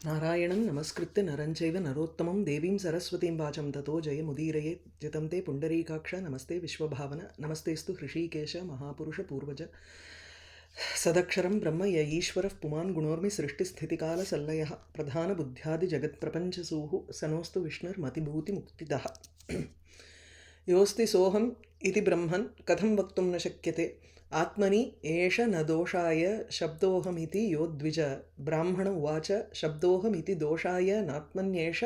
नारायणं नमस्कृत्य नरं चैव नरोत्तमं देवीं सरस्वतीं वाचं ततो जयमुदीरये जितं ते पुण्डरीकाक्ष नमस्ते विश्वभावन नमस्तेस्तु हृषीकेश महापुरुष पूर्वज सदक्षरं ब्रह्म य ईश्वरः पुमान् गुणोर्मि सृष्टिस्थितिकालसल्लयः प्रधानबुद्ध्यादिजगत्प्रपञ्चसूः सनोऽस्तु विष्णुर्मतिभूतिमुक्तिदः योऽस्ति सोऽहम् इति ब्रह्मन् कथं वक्तुं न शक्यते आत्मनि एष न दोषाय शब्दोऽहमिति यो द्विज ब्राह्मण उवाच शब्दोऽहमिति दोषाय नात्मन्येष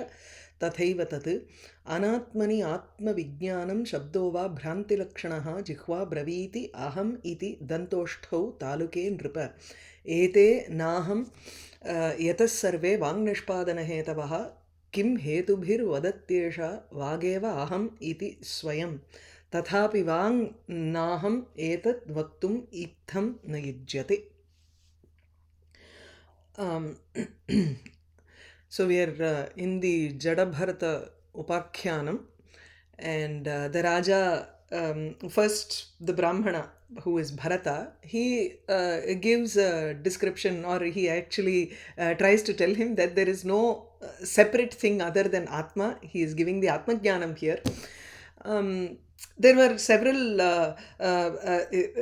तथैव तत् अनात्मनि आत्मविज्ञानं शब्दो वा भ्रान्तिलक्षणः जिह्वा ब्रवीति अहम् इति दन्तोष्ठौ तालुके नृप एते नाहं यतः सर्वे वाङ्निष्पादनहेतवः किं हेतुभिर्वदत्येष वागेव अहम् इति स्वयं तथापि वाङ् नाहम् एतत् वक्तुम् इत्थं न युज्यते. So we are in the Jadabharata Upakhyanam, and the Raja, first the Brahmana who is Bharata, he gives a description, or he actually tries to tell him that there is no separate thing other than Atma. He is giving the Atma Jnanam here. There were several,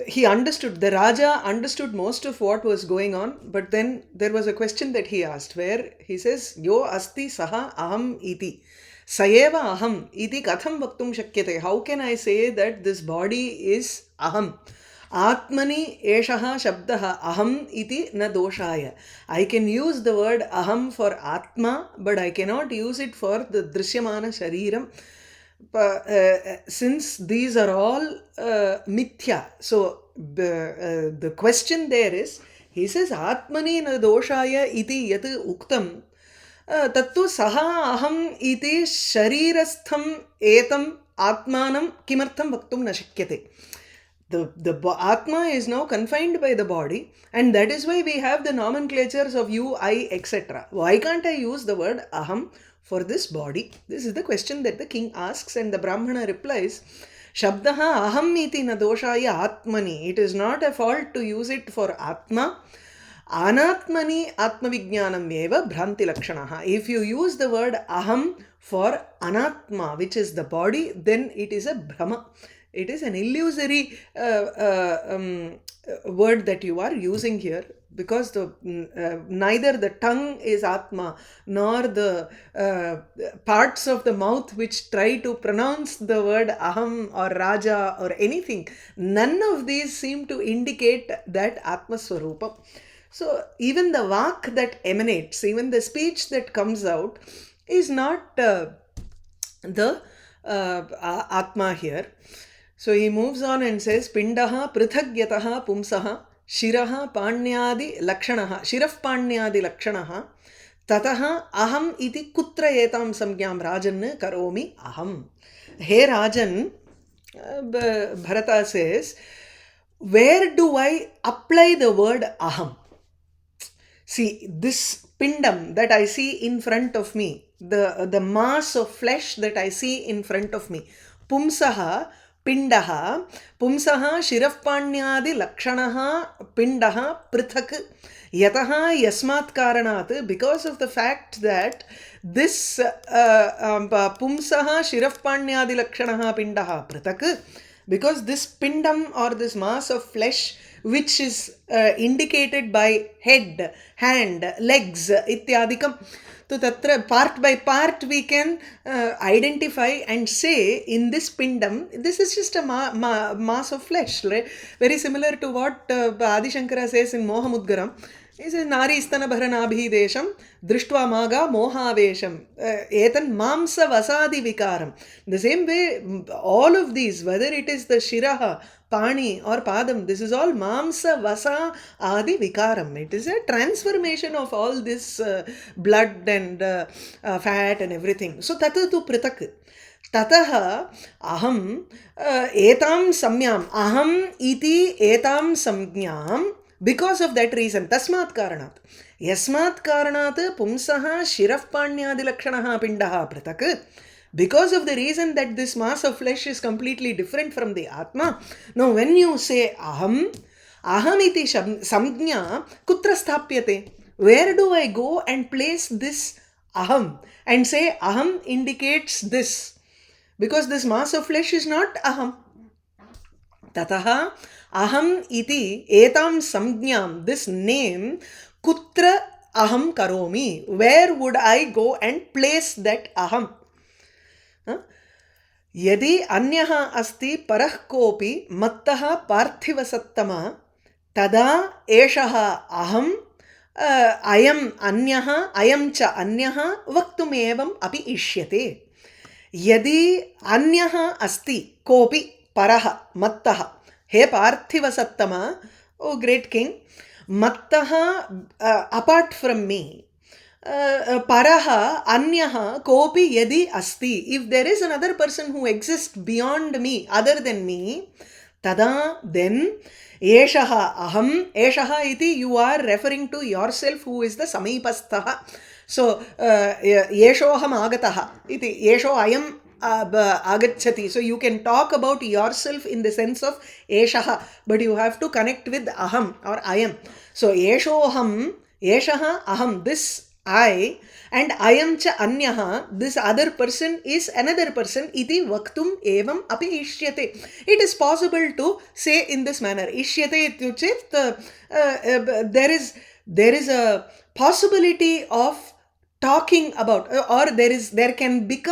he understood, the Raja understood most of what was going on, but then there was a question that he asked where he says, Yo asti saha aham iti. Sayeva aham iti katham vaktum shakyate. How can I say that this body is aham? Atmani eshaha shabdaha aham iti na doshaya. I can use the word aham for Atma, but I cannot use it for the drishyamana shariram. Since these are all mithya, so the question there is, he says atmani na doshaya iti yat uktam tattu saha aham iti sharirastham etam atmanam kimartham vaktum na shakyate. The Atma is now confined by the body, and that is why we have the nomenclatures of you, I, etc. Why can't I use the word aham for this body? This is the question that the king asks, and the Brahmana replies, Shabdaha aham iti na doshaya atmani. It is not a fault to use it for Atma. Anatmani atmavijnanam eva bhranti lakshanaha. If you use the word aham for anatma, which is the body, then it is a brahma. It is an illusory word that you are using here, because neither the tongue is Atma nor the parts of the mouth which try to pronounce the word Aham or Raja or anything. None of these seem to indicate that Atma Swarupam. So even the vak that emanates, even the speech that comes out is not the Atma here. So he moves on and says, Pindaha prithagyataha pumsaha shiraha panyadi lakshanaha shiraf panyadi lakshanaha tataha aham iti kutra etam samgyam rajan karomi aham. Hey Rajan, Bharata says, where do I apply the word aham? See, this pindam that I see in front of me, the mass of flesh that I see in front of me, pumsaha Pindaha, Pumsaha, Shirafpanyadi, Lakshanaha, Pindaha, Prithak, Yataha, Yasmat Karanat, because of the fact that this Pumsaha, Shirafpanyadi, Lakshanaha, Pindaha, Prithak, because this pindam or this mass of flesh, which is indicated by head, hand, legs, ityadikam. So tatra part by part we can identify and say in this pindam, this is just a mass of flesh, right? Very similar to what Adi Shankara says in Mohamudgaram. He says, Nari istana bharanabhi desham, drishtva maga mohavesham, etan mamsa vasadi vikaram. The same way, all of these, whether it is the shiraha, pani or padam, this is all mamsa vasa adi vikaram. It is a transformation of all this blood and fat and everything. So tatatu pritak. Tataha aham etam samyam. Aham iti etam samyam. Because of that reason, tasmat karanat. Yasmat karanat pumsaha shirafpanyadi lakshanaha pindaha pratak. Because of the reason that this mass of flesh is completely different from the Atma. Now, when you say aham, aham iti samjna kutra sthapyate. Where do I go and place this aham and say aham indicates this? Because this mass of flesh is not aham. Tataha aham iti etam samjnam, this name, kutra aham karomi. Where would I go and place that aham? यदि अन्यः अस्ति परः कोऽपि मत्तः पार्थिवसत्तमः तदा एषः अहम् अयम् अन्यः अयं च अन्यः वक्तुमेवम् अपि इष्यते. यदि अन्यः अस्ति कोऽपि परः मत्तः, हे पार्थिवसत्तमः, ओ ग्रेट किंग, मत्तः apart from me, paraha anyaha kopi yadi asti, if there is another person who exists beyond me, other than me, tada, then eshaha aham, eshaha iti, you are referring to yourself who is the samipasthaha. So yeshoham agataha iti, yesho ayam agachati. So you can talk about yourself in the sense of eshaha, but you have to connect with aham or ayam. So yeshoham, yeshaha aham, this I, and ayam cha anyaha, this other person is another person, iti vaktum evam api ishyate. It is possible to say in this manner. Ishyate ityuchet, there is a possibility of talking about, or there can be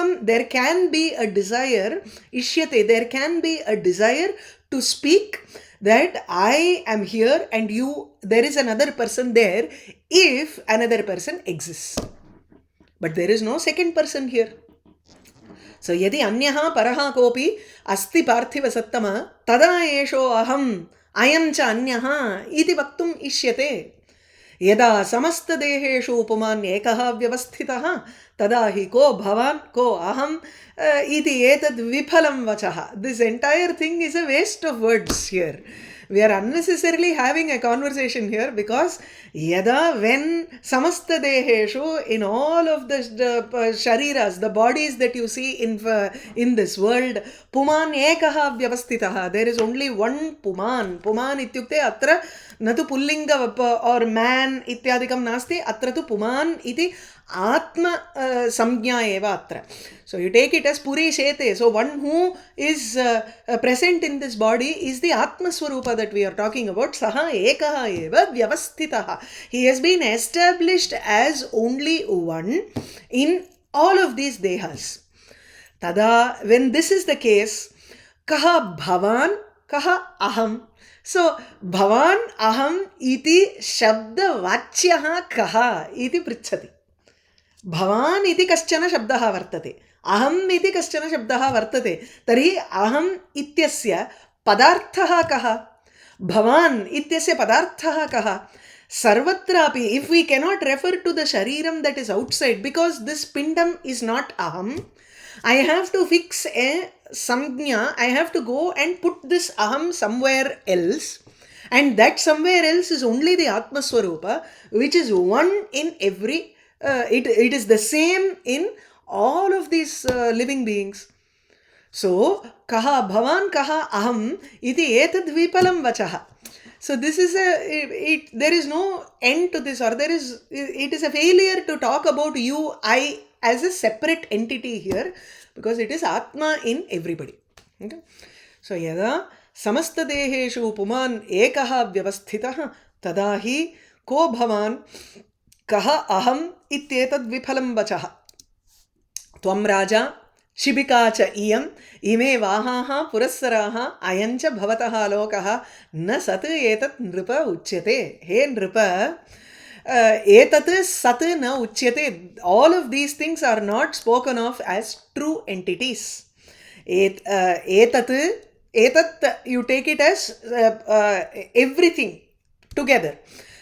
a desire, ishyate, there can be a desire to speak that I am here and there is another person there, if another person exists. But there is no second person here. So yadi anyaha paraha kopi asti parthiva sattama tada esho aham ayam cha anyaha iti vaktum ishyate. Yada samasta deheshu upaman ekaha vyavasthitaha tada hi ko bhavan ko aham iti etad viphalam vachaha. This entire thing is a waste of words here. We are unnecessarily having a conversation here, because yada, when samasta deheshu, in all of the shariras, the bodies that you see in this world, puman ekaha vyavasthitaha, there is only one puman. Puman ityukte atra natu pullinga or man ityadikam nasti, atra tu puman iti atma samjna eva atra. So you take it as puri shete. So one who is present in this body is the atma swarupa that we are talking about. Saha ekaha eva vyavasthitaha. He has been established as only one in all of these dehas. Tada, when this is the case, kaha bhavan, kaha aham. So bhavan aham iti shabda vachyaha kaha iti pritchati. Bhavan iti kaschana shabdaha vartate. Aham iti kaschana shabdaha vartate. Tari aham ityasya padarthaha kaha. Bhavan ityasya padarthaha kaha. Sarvatrapi, if we cannot refer to the shariram that is outside, because this pindam is not aham, I have to fix a samjna, I have to go and put this aham somewhere else, and that somewhere else is only the Atma Swarupa, which is one in every, it is the same in all of these living beings. So, kaha bhavan kaha aham iti etad vipalam vachaha. So this is there is no end to this, or it is a failure to talk about you, I as a separate entity here, because it is Atma in everybody. Okay? So yada samasta deheshu puman ekaha vyavasthitaha tadahi ko bhavan kaha aham ityetad viphalam vachaha. Tvam raja Shibika cha iyam ime vahaha purassaraha ayancha bhavataha lokaha na sat etat nripa uchyate. Hey nripa, etat sat na uchyate. All of these things are not spoken of as true entities. Etat, you take it as everything together.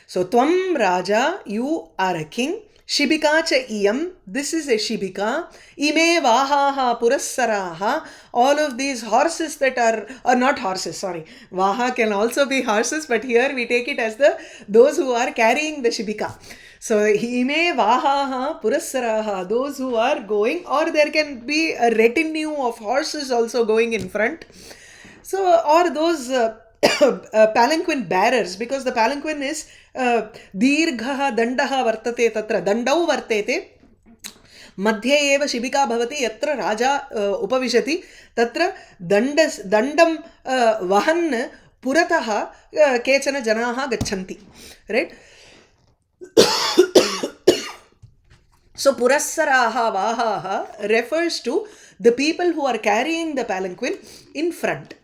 So tvam raja, you are a king. Shibika cha iyam, this is a shibika. Ime vahaha purassaraha, all of these horses that are not horses, sorry. Vaha can also be horses, but here we take it as those who are carrying the shibika. So ime vahaha purassaraha, those who are going, or there can be a retinue of horses also going in front. So, or those palanquin bearers, because the palanquin is दीर्घः दण्डः वर्तते तत्र दण्डौ वर्तेते मध्ये एव शिबिका भवति यत्र राजा उपविशति तत्र दण्डं वहन् पुरतः केचन जनाः गच्छन्ति right so purassaraha vahaha refers to the people who are carrying the palanquin in front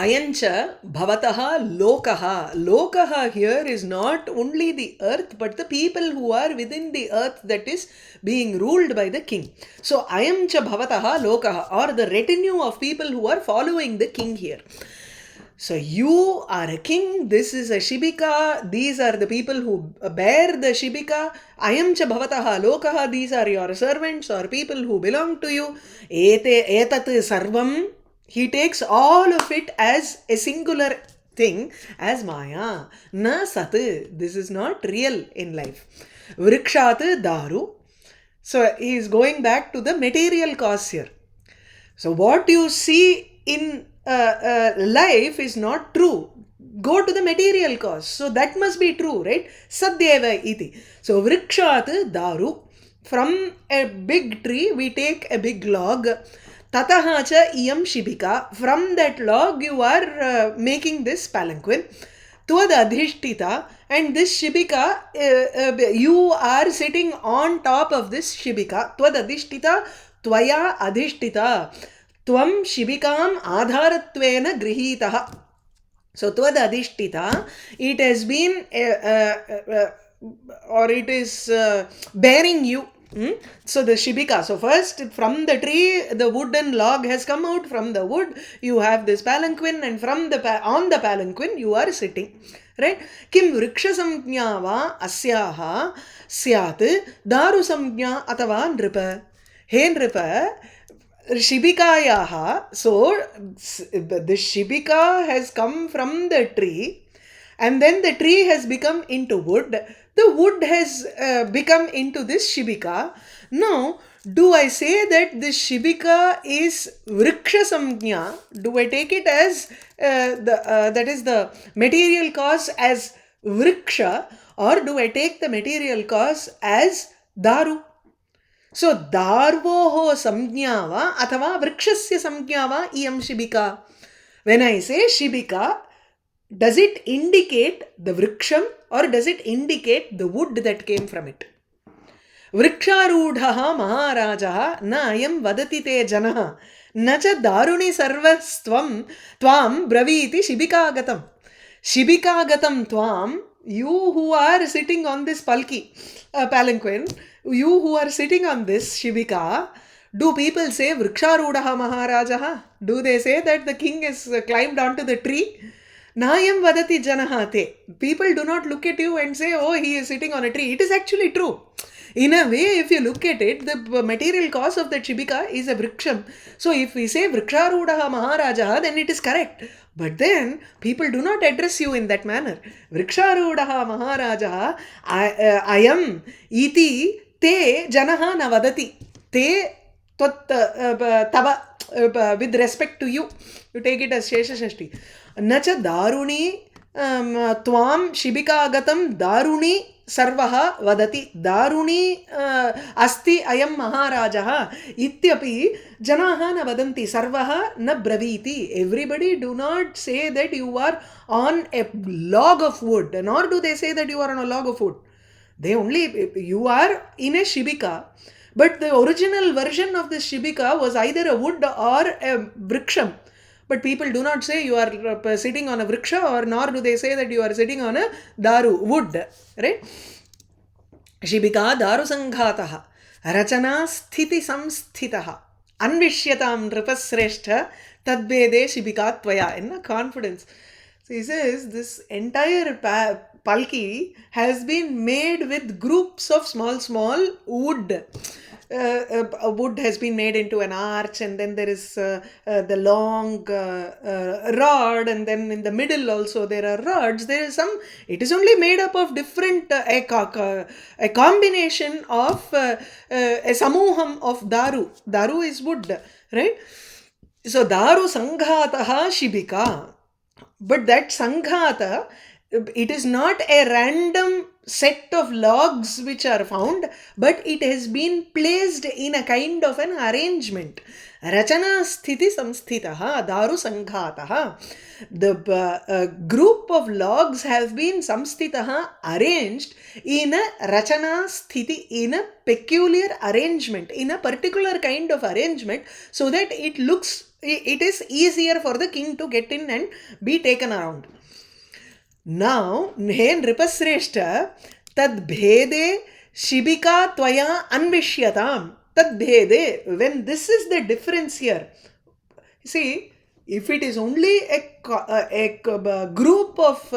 ayancha bhavataha lokaha lokaha here is not only the earth but the people who are within the earth that is being ruled by the king so ayancha bhavataha lokaha or the retinue of people who are following the king here so you are a king this is a shibika these are the people who bear the shibika ayamcha bhavataha lokaha these are your servants or people who belong to you etat sarvam he takes all of it as a singular thing as maya na sat this is not real in life vrikshat daru so he is going back to the material cause here so what you see in life is not true go to the material cause so that must be true right sadyeva iti so vrikshat daru from a big tree we take a big log tataha cha iyam shibika from that log you are making this palanquin tvad adhishtita and this shibika you are sitting on top of this shibika tvad adhishtita tvaya adhishtita tvam shibikam adharatvena grihitah so tvad adhishtita it has been or it is bearing you so the shibika so first from the tree the wooden log has come out from the wood you have this palanquin and from the on the palanquin you are sitting right kim vriksha samjna va asyaha syat daru samjna athava nripa he nripa shibikayaha so the shibika has come from the tree and then the tree has become into wood the wood has become into this shibika now do I say that this shibika is vriksha samjna do I take it as that is the material cause as vriksha or do I take the material cause as daru so darvoho samjna va athava vrikshasya samjna va iyam shibika when I say shibika does it indicate the vriksham or does it indicate the wood that came from it vriksharudhaha maharajah na ayam vadati te janah na cha daruni sarvastvam tvam braviti shibikagatam shibikagatam tvam you who are sitting on this palki palanquin you who are sitting on this shibika do people say vriksharudhaha maharajah do they say that the king has climbed onto the tree Nayam vadati janahate. People do not look at you and say, oh, he is sitting on a tree. It is actually true. In a way, if you look at it, the material cause of the shibika is a vriksham. So if we say vriksharudaha maharajaha, then it is correct. But then, people do not address you in that manner. Vriksharudaha maharajaha ayam iti te janaha na vadati. Te tava with respect to you. You take it as Shesha Shashti. Nacha daruni tvam shibikagatam daruni sarvaha vadati daruni asti ayam maharajaha ityapi janaha na vadanti sarvaha na braviti everybody do not say that you are on a log of wood nor do they say that you are on a log of wood they only you are in a shibika but the original version of this shibika was either a wood or a vriksham but people do not say you are sitting on a vriksha or nor do they say that you are sitting on a daru wood right shibika daru sanghatah rachana sthiti samsthitah anvishyatam nripasreshtha tadvede shibika tvaya in confidence so he says this entire palki has been made with groups of small wood wood has been made into an arch and then there is the long rod and then in the middle also there are rods there is some it is only made up of different a combination of a samuham of daru is wood right So Daru Sanghataha Shibika. But that Sanghata, it is not a random set of logs which are found, but it has been placed in a kind of an arrangement. Rachana Sthiti Samsthitaha Daru Sanghataha. The group of logs have been Samsthitaha arranged in a Rachana Sthiti, in a peculiar arrangement, in a particular kind of arrangement, so that it looks, it is easier for the king to get in and be taken around. Now, हे नृपश्रेष्ठ तद्भेदे शिबिका त्वया अन्विष्यताम तद्भेदे, when this is the difference here. See, if it is only a group of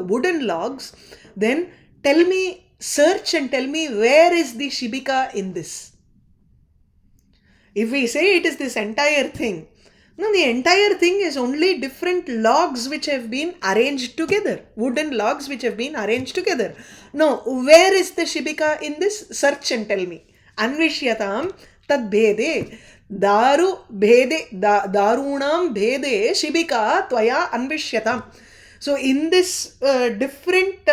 wooden logs, then tell me, search and tell me where is the shibika in this. If we say it is this entire thing, no, the entire thing is only different logs which have been arranged together, wooden logs which have been arranged together. No, where is the shibika in this? Search and tell me. Anvishyatam tad bhede. Daru bhede, darunam bhede shibika tvaya anvishyatam. So in this different,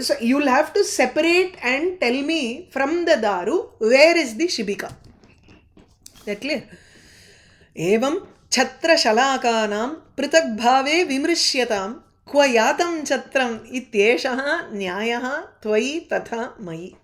so you'll have to separate and tell me from the daru, where is the shibika. That clear? एवं छत्रशलाकानां पृथग्भावे विमृश्यतां क्व यातं छत्रम् इत्येषः न्यायः त्वयि तथा मयि.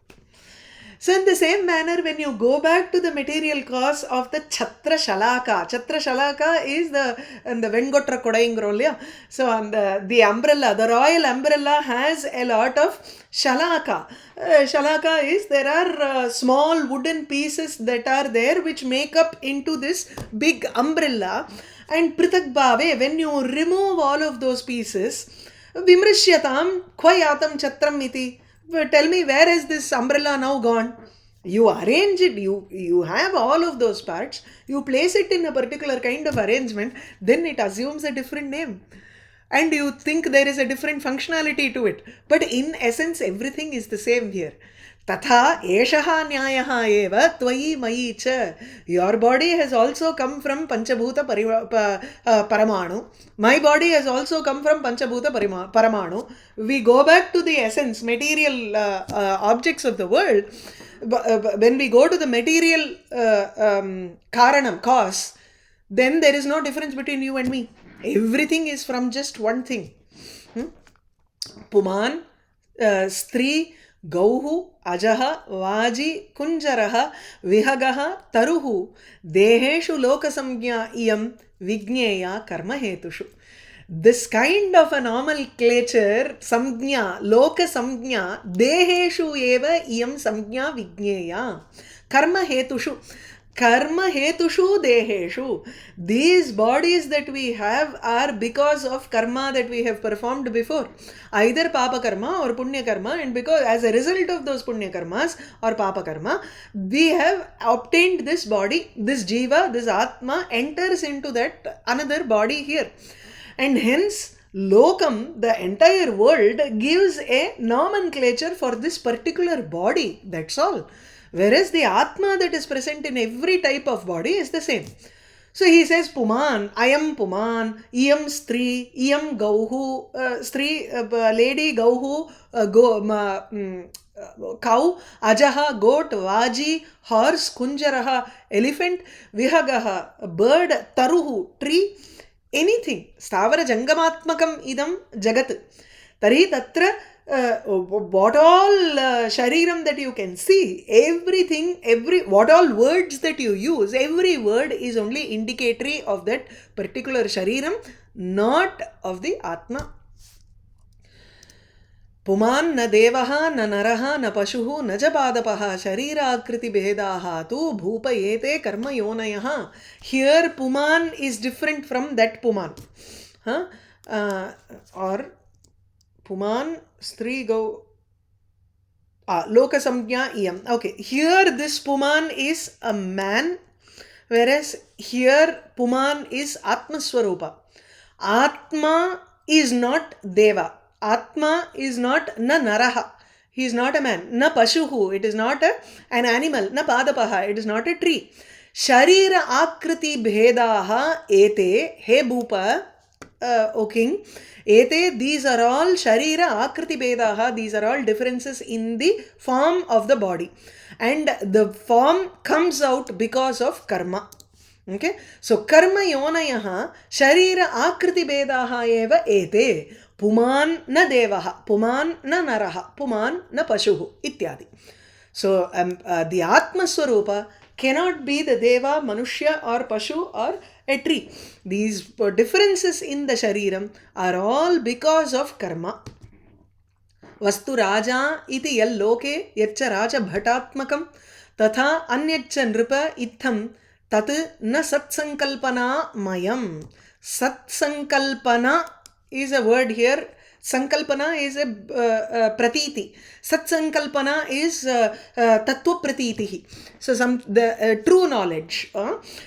So in the same manner, when you go back to the material cause of the Chhatra Shalaka, Chhatra Shalaka is the Vengotra Kodaingrolya. So on the umbrella, the royal umbrella has a lot of Shalaka. Shalaka is, there are small wooden pieces that are there which make up into this big umbrella. And Prithak Bhave, when you remove all of those pieces, Vimrishyatam Kvayatam Chatram iti. Tell me, where is this umbrella now gone? You arrange it, you have all of those parts, you place it in a particular kind of arrangement, then it assumes a different name. And you think there is a different functionality to it. But in essence, everything is the same here. Tatha eshaha nyayaha eva tvayi mayi cha. Your body has also come from Panchabhuta Paramanu. My body has also come from Panchabhuta Paramanu. We go back to the essence, material objects of the world. When we go to the material karanam, cause, then there is no difference between you and me. Everything is from just one thing. Puman, Stri, Gauhu, Ajaha, Vaji, Kunjaraha, Vihagaha, Taruhu, Deheshu Lokasamgya Iyam, Vigneya, Karma Hetushu. This kind of a nomenclature, Samgya, Loka Samgya, Deheshu Eva Iyam Samgya Vigneya, Karma Hetushu. Karma hetushu deheshu. These bodies that we have are because of karma that we have performed before. Either papa karma or punya karma, and because as a result of those punya karmas or papa karma, we have obtained this body, this jiva, this atma enters into that another body here. And hence, Lokam, the entire world, gives a nomenclature for this particular body. That's all. Whereas the Atma that is present in every type of body is the same. So he says, Puman, I am Puman, Iyam Stri, Iyam Gauhu, Stri, lady, Gauhu, cow, Ajaha, goat, Vaji, horse, Kunjaraha, elephant, Vihagaha, bird, Taruhu, tree, anything. Stavara Jangamatmakam idam Jagat. Tari Tatra. What all shariram that you can see, everything, what all words that you use, every word is only indicatory of that particular shariram, not of the Atma. Puman na devaha na naraha na pashuhu na jabadapaha sharira akriti bhedaha tu bhupayete karma yonayaha. Here Puman is different from that Puman. Or Puman, Stri, Gau, Loka Samgya Iyam. Okay, here this Puman is a man, whereas here Puman is Atmaswarupa. Atma is not Deva. Atma is not na Naraha. He is not a man. Na Pashuhu. It is not an animal. Na Padapaha. It is not a tree. शरीर आकृति भेदाः एते हे भूप O king, ete, these are all sharira akriti bedaha, these are all differences in the form of the body, and the form comes out because of karma. Okay, so karma yonayaha sharira akriti bedaha eva ete, puman na devaha, puman na naraha, puman na pashuhu ityadi. So the Atma Swarupa cannot be the Deva, Manushya or Pashu or a tree. These differences in the Shariram are all because of karma. Vastu Raja iti yal loke yaccha Raja bhatatmakam tatha anyaccha nripa itham tat na satsankalpana mayam. Satsankalpana is a word here. Sankalpana is a pratiti. Satsankalpana is tattva pratitihi. So the true knowledge.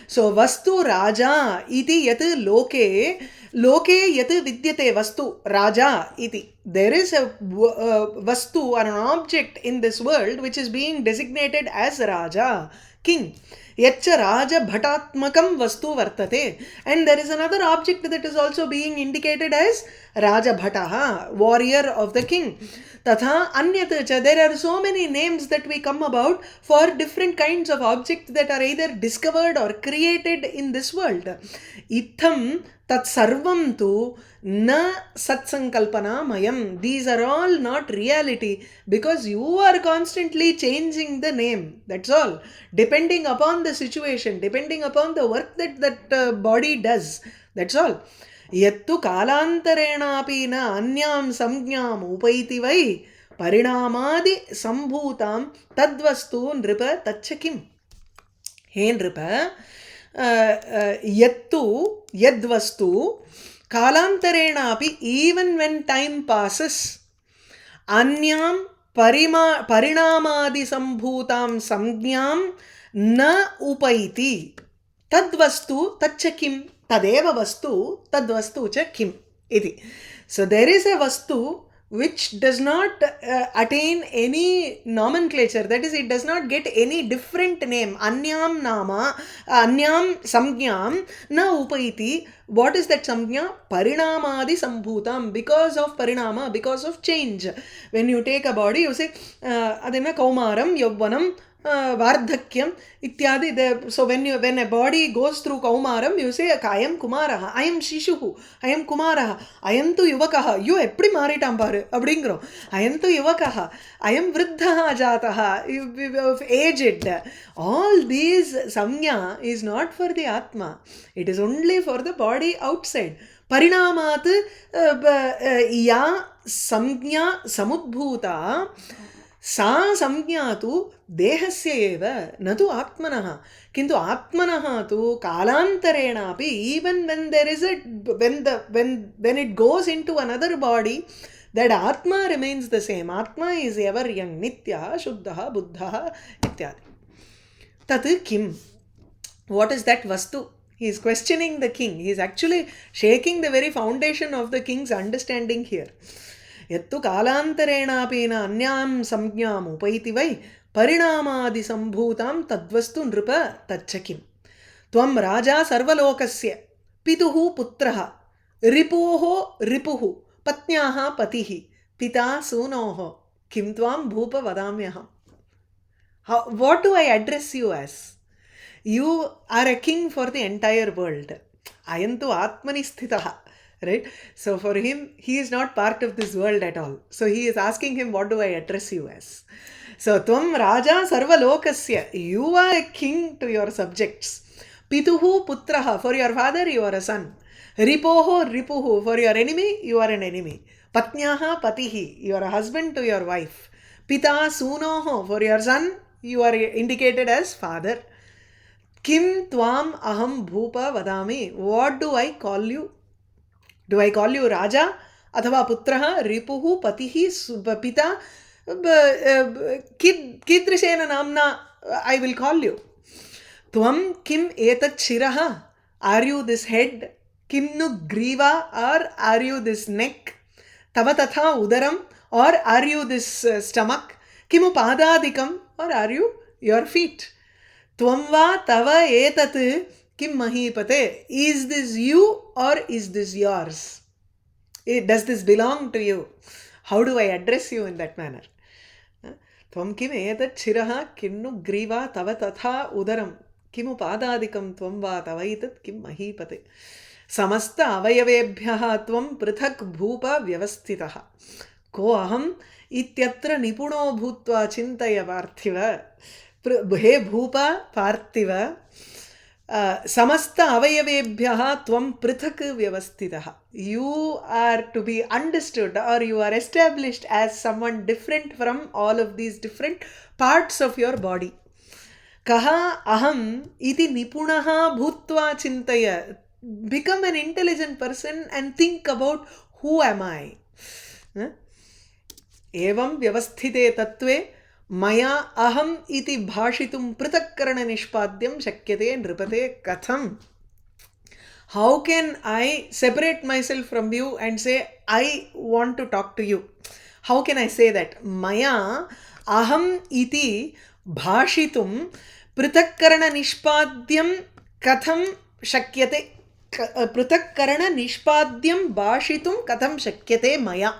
So vastu raja iti yat loke yat vidyate vastu raja iti. There is a vastu or an object in this world which is being designated as raja, king. Yaccha Raja Bhatatmakam Vastu Vartate. And there is another object that is also being indicated as Raja Bhataha, warrior of the king. Tatha Anyatacha. There are so many names that we come about for different kinds of objects that are either discovered or created in this world. Itham Tat Sarvam tu na Satsankalpana Mayam. These are all not reality because you are constantly changing the name. That's all. Depending upon the situation, depending upon the work that body does. That's all. Yattu kalantarenapi na anyam samjnam upaiti vai parinamadi sambhutam tadvastu nripa tachakim. He nripa yattu yadvastu kalantarenapi, even when time passes, anyam parinamadi sambhutam samjnam na upaiti tadvastu tachakim. Tadeva vastu tadvastu cha kim iti. So there is a vastu which does not attain any nomenclature, that is, it does not get any different name. Anyam nama, anyam samjnam na upaiti. What is that samjna? Parinamadi sambhutam. Because of parinama, because of change. When you take a body, you say adena kaumaram yavvanam vardhakyam ityadi. So when a body goes through kaumaram, you say I am kumaraha, I am shishuhu, I am kumaraha, I am tu yuvakaha. You eppadi maritam paru abdingro. I am tu yuvakaha, I am vriddhaha jataha, aged. All these samnya is not for the atma, it is only for the body outside. Parinamat ya samnya samudbhuta सा संज्ञा तु देहस्य एव न तु आत्मनः. किन्तु आत्मनः तु कालान्तरेणापि, even when there is a when it goes into another body, that atma remains the same. Atma is ever young, nitya, shuddha, buddha ityadi. Tat kim? What is that vastu? He is questioning the king. He is actually shaking the very foundation of the king's understanding here. Yattu kalantarenapi na anyam samjnam upaiti vai parinamadi sambhutam tadvastu nripa tachakim. Tvam raja sarvalokasya pituhu putraha ripuho ripuhu patnyaha patihi pita sunoho kim tvam bhupa vadamyaham. What do I address you as? You are a king for the entire world. Ayantu atmani sthitaha. Right? So for him, he is not part of this world at all. So he is asking him, what do I address you as? So Tvam Raja Sarva Lokasya, you are a king to your subjects. Pituhu Putraha, for your father you are a son. Ripoho Ripuhu, for your enemy you are an enemy. Patnyaha Patihi, you are a husband to your wife. Pita Sunoho, for your son you are indicated as father. Kim Tvam Aham Bhupa Vadami, what do I call you? Do I call you Raja? Athava Putraha, Ripuhu, Patihi, Pita, Kidrishena Namna, I will call you. Tvam Kim Etat Shiraha? Are you this head? Kim Nu Griva? Or are you this neck? Tavatatha Udaram? Or are you this stomach? Kimu Padadikam? Or are you your feet? Tvam va tava etat kim mahipate. Is this you or is this yours? Does this belong to you? How do I address you in that manner? Tvam kim etat shiraha kinnu griva tava tatha udaram kimu padadikam tvam va tava etat kim mahipate. Samasta avayavebhyaha tvam prithak bhupa vyavasthitaha. Ko aham ityatra nipuno bhutva chintaya parthiva. He bhupa parthiva. Samasta avayavebhyaha tvam prithak vyavasthitaha. You are to be understood, or you are established as someone different from all of these different parts of your body. Kaha aham iti nipunaha bhutva chintaya. Become an intelligent person and think about who am I. Evam vyavasthite tattve maya aham iti bhashitum pritakarana nishpadyam shakyate nripate katham. How can I separate myself from you and say, I want to talk to you? How can I say that? Maya aham iti bhashitum pritakarana nishpadyam katham shakyate. Pritakarana nishpadyam bhashitum katham shakyate maya.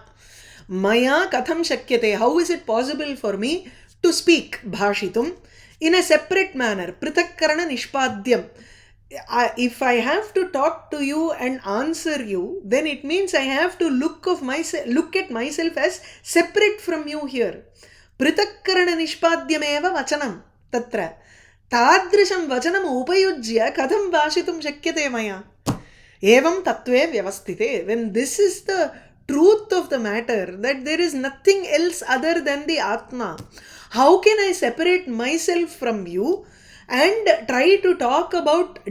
Maya katham shakyate. How is it possible for me to speak bhashitum in a separate manner? Pritakarana nishpadyam. If I have to talk to you and answer you, then it means I have to look at myself as separate from you here. Pritakarana nishpadyameva vachanam tatra. Tadrisham vachanam upayujya katham bhashitum shakyate maya. Evam tattve vyavasthite. When this is the truth of the matter, that there is nothing else other than the Atma, how can I separate myself from you and try to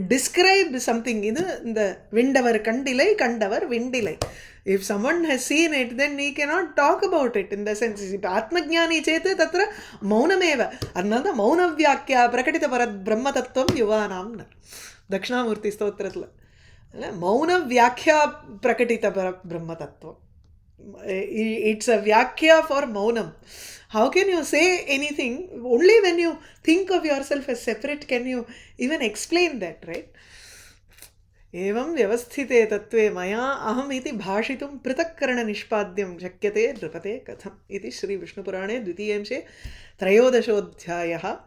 describe something? In the Vindavar Kandilai, Kandavar Vindilai. If someone has seen it, then he cannot talk about it in the sense. Atmajnani chete tatra maunameva. Another mauna vyakya prakatita parad brahma tattvam yuvanam. Dakshinamurti stotrathla. Mauna vyakya prakatita brahma tattvam. It's a vyakya for maunam. How can you say anything? Only when you think of yourself as separate can you even explain that, right? Evam vyavasthite tattve maya aham iti bhashitum pritakarana nishpadyam shakyate nripate katham. Iti Shri Vishnu Purane dvitiyamshe trayodashodhyayaha.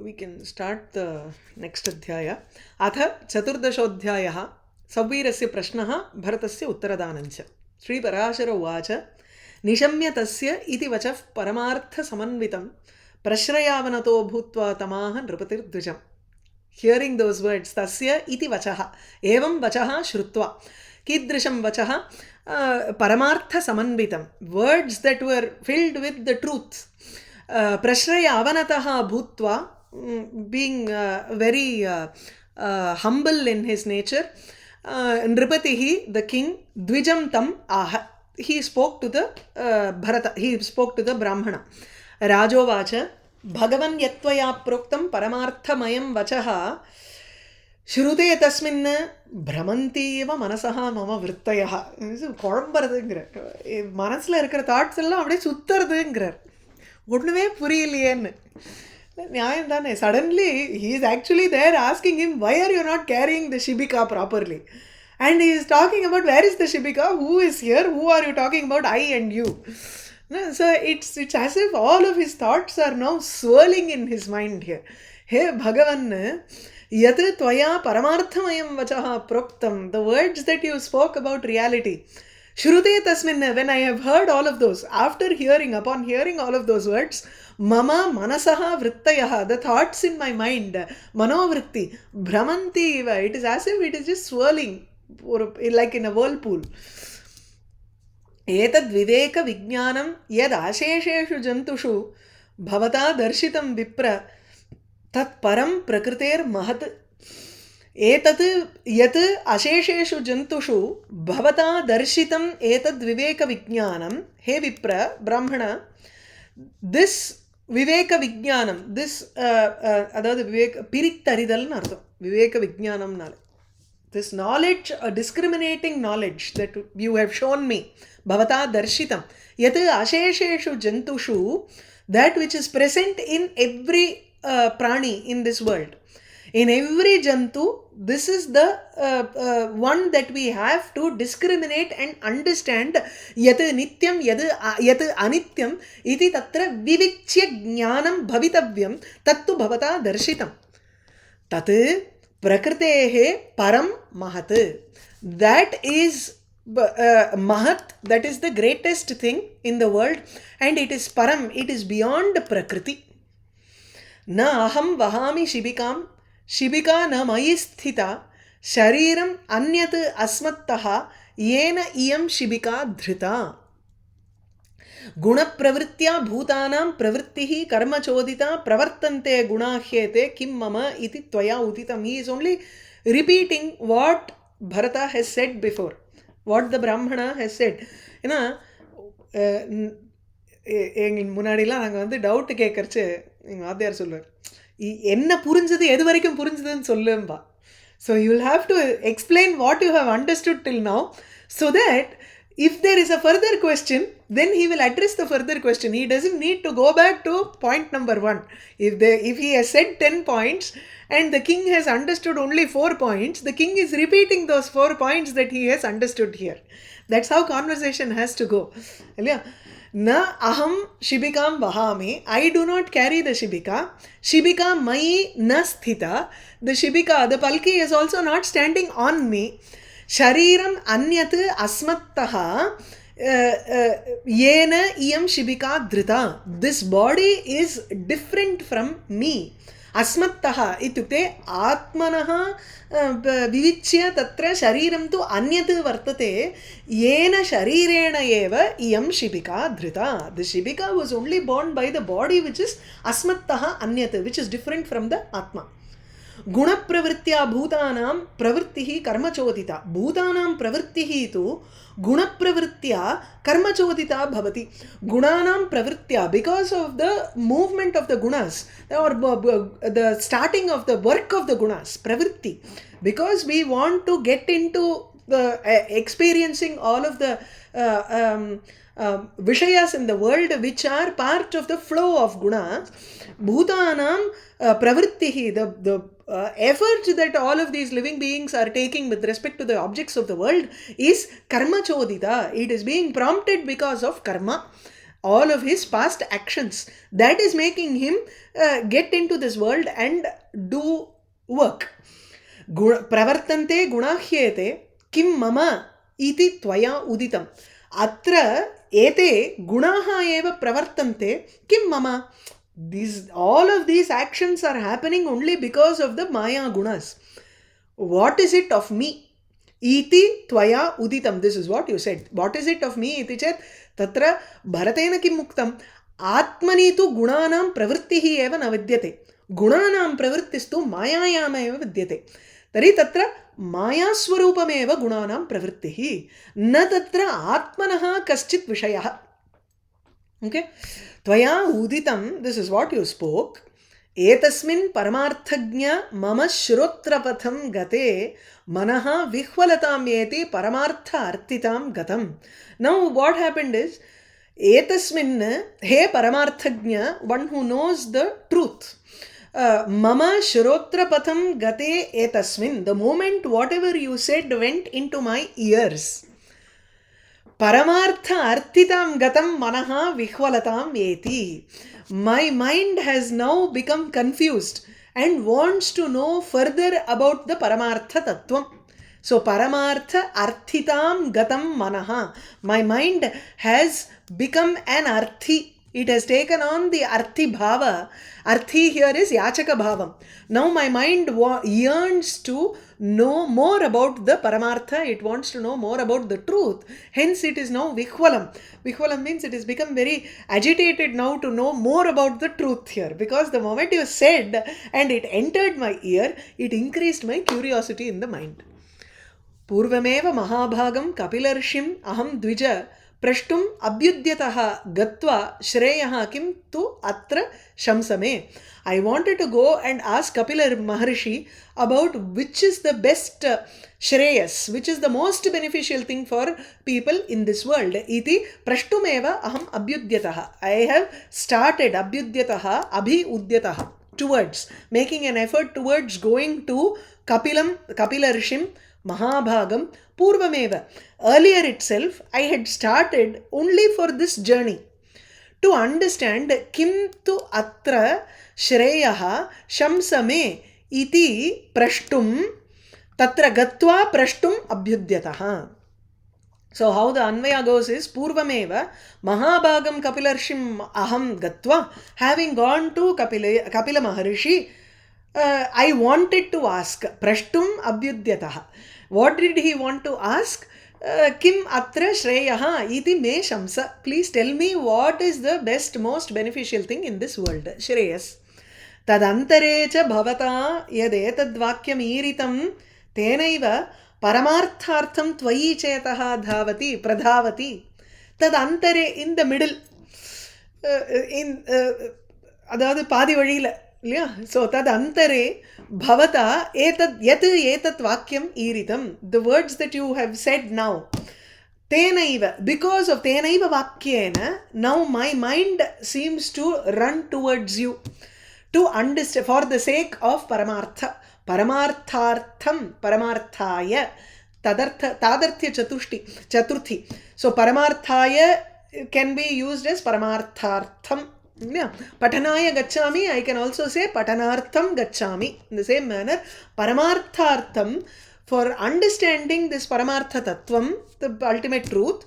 We can start the next adhyaya. Atha chaturdashodhyayaha. Savvirasya prashnaha bharatasya uttaradanancha. Shri Parashara uvacha nishamya tasya iti vachah paramartha samanvitam prashrayavanato bhutva tamaha nripatir dvijam. Hearing those words, tasya iti vachaha, evam vachaha shrutva, kidrisham vachaha paramartha samanvitam, words that were filled with the truth. Prashraya avanataha bhutva, being very humble in his nature. Nripatihi, the king, dvijam tam aha, he spoke to the Bharata, he spoke to the Brahmana. Rajovacha Bhagavan yatvaya proktam paramarthamayam vachaha shrute tasmin brahmanti eva manasaha mama vrittayaha. குழம்புறதுங்கிற மனசில் இருக்கிற thoughts எல்லாம் அப்படியே சுத்துறதுங்கிறார். ஒன்றுமே புரியலையேன்னு. நியாயம் தானே. Suddenly he is actually there asking him, why are you not carrying the shibika properly? And he is talking about, where is the shibika? Who is here? Who are you talking about? I and you. So it's as if all of his thoughts are now swirling in his mind here. Hey Bhagavan, yat tvaya paramarthamayam vachaha proktam, the words that you spoke about reality. Shrute tasmin, when I have heard all of those, upon hearing all of those words, mama manasaha vrittayaha, the thoughts in my mind, manovritti, brahmanti, it is as if it is just swirling, like in a whirlpool. Etad viveka vijnanam yad ashesheshu jantushu bhavata darshitam vipra tat param prakriter mahat. Etat yat ashesheshu jantushu bhavata darshitam etad viveka vijnanam. He vipra, Brahmana, this viveka vijnanam, this adavad viveka piritharidal nartham, viveka vijnanam nale. This knowledge, a discriminating knowledge that you have shown me, bhavata darshitam, yat ashesheshu jantushu that which is present in every prani in this world. In every jantu, this is the one that we have to discriminate and understand. Yat nityam, yat anityam, iti tatra vivichya jnanam bhavitavyam, tattu bhavata darshitam. Tat prakritehe param mahat. That is mahat, that is the greatest thing in the world, and it is param, it is beyond prakriti. Na aham vahami shibikam, shibika na mayi sthita, shariram anyat asmattaha, yena iyam shibika dhrita. गुणप्रवृत्त्या भूतानां प्रवृत्तिः कर्मचोदिता प्रवर्तन्ते गुणाह्येते किं मम इति त्वया उदितं. He is only repeating what Bharata has said before, what the Brahmana has said. ஏன்னா எங்கள் முன்னாடிலாம் நாங்கள் வந்து டவுட் கேட்கறச்சு எங்கள் வாத்தியார் சொல்லுவார், என்ன புரிஞ்சது எது வரைக்கும் புரிஞ்சதுன்னு சொல்லும்பா. So you will have to explain what you have understood till now, so that if there is a further question, then he will address the further question. He doesn't need to go back to point number 1. If he has said 10 points and the king has understood only 4 points, the king is repeating those 4 points that he has understood here. That's how conversation has to go. Na aham shibikam vahami, I do not carry the shibika. Shibika mai na sthita. The shibika, the palki is also not standing on me. Shariram anyat asmattaha, yena iyam shibika dhrita. This body is different from me. अस्मत्तः इत्युक्ते आत्मनः विविच्य तत्र शरीरं तु अन्यत् वर्तते, येन शरीरेण एव इयं शिबिका धृता. The shibika was only born by the body which is अस्मत्तः अन्यत्, which is different from the atma. गुणप्रवृत्त्या भूतानां प्रवृत्तिः कर्मचोदिता. भूतानां प्रवृत्तिः तु गुणप्रवृत्त्या कर्मचोदिता भवति. गुणानां प्रवृत्त्या, because of the movement of the gunas or the starting of the work of the gunas, pravritti, because we want to get into the experiencing all of the vishayas in the world which are part of the flow of gunas. Bhutanam pravrittihi, the effort that all of these living beings are taking with respect to the objects of the world is karma chodita. It is being prompted because of karma, all of his past actions. That is making him get into this world and do work. Pravartante gunahyete kim mama iti tvaya uditam. Atra ete gunaha eva pravartante kim mama. All of these actions are happening only because of the Maya gunas. What is it of me? Iti tvaya uditam. This is what you said. What is it of me? Iti chet tatra bharatena kim muktam. Atmani tu gunanam pravrittihi eva na vidyate. Gunanam pravrittistu mayayama eva vidyate. Tari tatra maya swarupameva gunanam pravrittihi. Na tatra atmanaha kaschit vishayaha. Okay? Tvaya uditam, this is what you spoke. Etasmin paramarthagnya mama shrotrapatham gate manaha vihvalatam yeti paramartha artitam gatam. Now what happened is, etasmin, he paramarthagnya, one who knows the truth. Mama shrotrapatham gate etasmin, the moment whatever you said went into my ears. Paramartha arthitam gatam manaha vihvalatam eti. My mind has now become confused and wants to know further about the Paramartha Tattvam. So Paramartha arthitam gatam manaha. My mind has become an arthi. It has taken on the arthi bhava. Arthi here is yachaka bhavam. Now my mind yearns to know more about the Paramartha. It wants to know more about the truth. Hence it is now Vihvalam. Vihvalam means it has become very agitated now to know more about the truth here. Because the moment you said and it entered my ear, it increased my curiosity in the mind. Purvameva mahabhagam kapilarshim aham dvija प्रष्टुम् अभ्युद्यतः गत्वा श्रेयः किं तु अत्र शंसमे. I wanted to go and ask Kapila Maharshi about which is the best Shreyas, which is the most beneficial thing for people in this world. Iti prashtumeva aham abhyudyataha. I have started abhyudyataha, abhi-udyataha, towards, making an effort towards going to Kapila Rishim, Mahabhagam, Purvameva. Earlier itself, I had started only for this journey. To understand kim tu atra shreyaha shamsame iti prashtum tatra gatva prashtum abhyudyataha. So how the Anvaya goes is Purvameva Mahabhagam Kapilarshim aham gatva. Having gone to Kapila Maharishi, I wanted to ask prashtum abhyudyataha. What did he want to ask? Kim atra shreyaha iti me shamsa. Please tell me what is the best, most beneficial thing in this world. Shreyas. Tadantare cha bhavata yad etadvakyam iritam tenaiva paramarthartham tvayi chetaha dhavati pradhavati. Tadantare, in the middle. அதாவது பாதி வழியில இல்லையா? So தத் அந்தரே பவதா ஏதத் யத் ஏதத் வாக்கியம் ஈரிதம். The words that you have said now தேனைவ, பிகாஸ் ஆஃப் தேனைவ வாக்கியேன now my mind seems to run towards you to understand for the sake of பரமார்த்த. பரமார்த்தார்த்தம் பரமார்த்தாய தாதர்த்திய சதுர்த்தி. ஸோ பரமார்த்தாய can be used as paramarthartham. Yeah. Patanaya gacchami, I can also say patanartham gacchami. In the same manner, paramarthartham, for understanding this paramartha tattvam, the ultimate truth,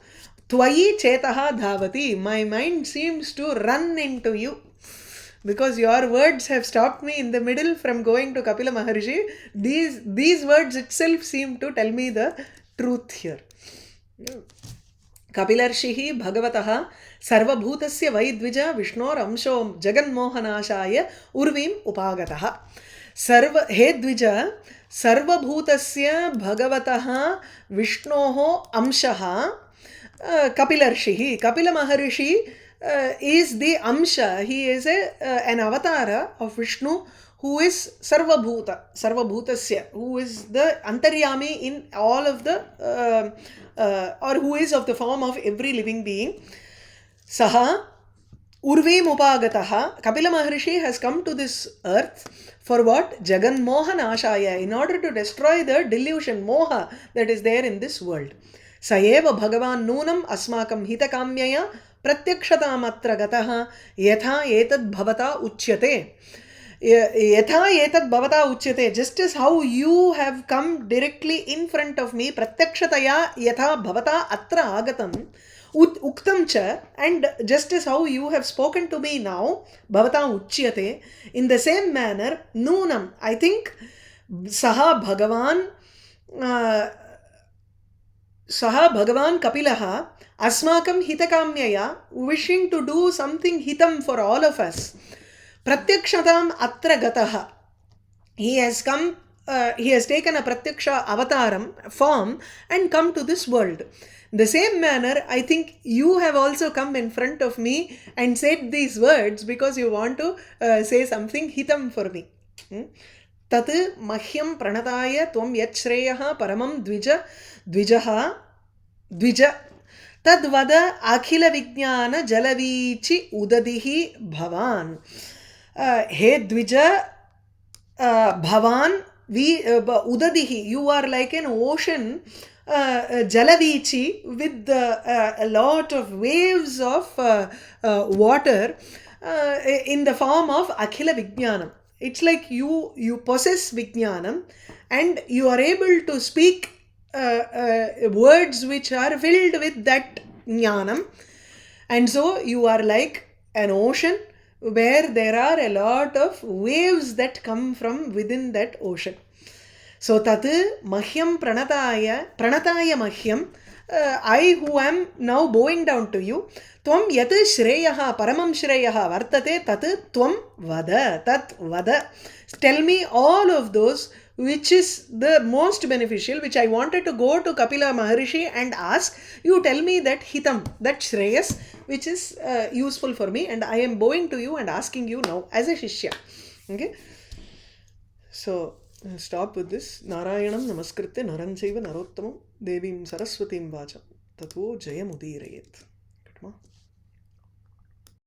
tvayi chetaha dhavati, my mind seems to run into you. Because your words have stopped me in the middle from going to Kapila Maharshi. These words itself seem to tell me the truth here. Kapilarshihi bhagavataha sarvabhutasya vaidvija vishnor-amsho jaganmohanashaya urvim upagataha. He dvija sarvabhutasya bhagavataha vishnoho amshaha Kapilarshihi. Kapila Maharishi is the amsha. He is an avatara of Vishnu, who is sarvabhutasya, who is the antaryami in all of the or who is of the form of every living being. Saha urvim upagataha. Kapila Maharishi has come to this earth for what? Jagan mohanashaya, in order to destroy the delusion, moha, that is there in this world. Sayeva bhagavan nunam asmakam hitakamyaya pratyakshatam atra gataha yatha etad bhavata uchyate. Yatha etad bhavata uchyate, just as how you have come directly in front of me, pratyakshataya yatha bhavata atra agatam uktam cha, and just as how you have spoken to me now, bhavata uchyate, in the same manner, nunam, I think saha bhagavan Kapilaha asmakam hitakamyaya, wishing to do something hitam for all of us. Pratyakshatam atra gataha. He has come, he has taken a pratyaksha avataram form and come to this world. In the same manner, I think you have also come in front of me and said these words because you want to say something hitam for me. Tat mahyam pranataya tvam yat shreyaha paramam dvija tad vada akhila vijnana jalavichi udadihi bhavan. He dvija bhavan udadihi, you are like an ocean, jalavichi, with a lot of waves of water in the form of akhila vijnanam. It's like you possess vijnanam and you are able to speak words which are filled with that jnanam, and so you are like an ocean where there are a lot of waves that come from within that ocean. So tat mahyam pranataya mahyam, I who am now bowing down to you, tvam yat shreyaha paramam shreyaha vartate tat tvam vada, tat vada, tell me all of those which is the most beneficial, which I wanted to go to Kapila Maharishi and ask. You tell me that hitam, that shreyas, which is useful for me, and I am bowing to you and asking you now as a shishya. Okay, so stop with this. Narayanam namaskritya naram chaiva narottamam devim saraswatim vacham tato jayamudirayet.